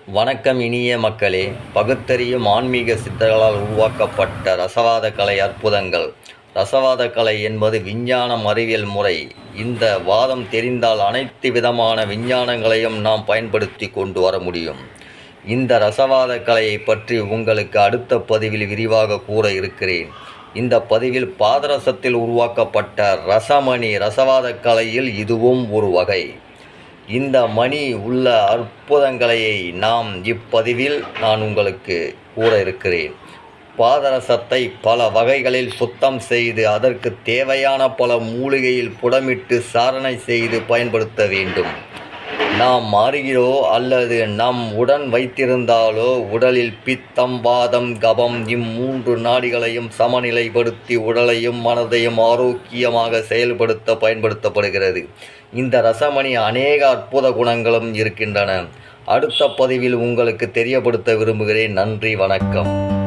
வணக்கம் இனிய மக்களே. பகுத்தறியும் ஆன்மீக சித்தர்களால் உருவாக்கப்பட்ட ரசவாத கலை அற்புதங்கள். ரசவாத கலை என்பது விஞ்ஞானம், அறிவியல் முறை. இந்த வாதம் தெரிந்தால் அனைத்து விதமான விஞ்ஞானங்களையும் நாம் பயன்படுத்தி கொண்டு வர முடியும். இந்த ரசவாத கலையை பற்றி உங்களுக்கு அடுத்த பதிவில் விரிவாக கூற இருக்கிறேன். இந்த பதிவில் பாதரசத்தில் உருவாக்கப்பட்ட ரசமணி ரசவாத கலையில் இதுவும் ஒரு வகை. இந்த மணி உள்ள அற்புதங்களை இப்பதிவில் நான் உங்களுக்கு கூற இருக்கிறேன். பாதரசத்தை பல வகைகளில் சுத்தம் செய்து அதற்கு தேவையான பல மூலிகையில் புடமிட்டு சாரணை செய்து பயன்படுத்த வேண்டும். நாம் அருகிலோ அல்லது நம் உடன் வைத்திருந்தாலோ உடலில் பித்தம், வாதம், கபம் இம்மூன்று நாடிகளையும் சமநிலைப்படுத்தி உடலையும் மனதையும் ஆரோக்கியமாக செயல்படுத்த பயன்படுத்தப்படுகிறது. இந்த ரசமணி அநேக அற்புத குணங்களும் இருக்கின்றன. அடுத்த பதிவில் உங்களுக்கு தெரியப்படுத்த விரும்புகிறேன். நன்றி, வணக்கம்.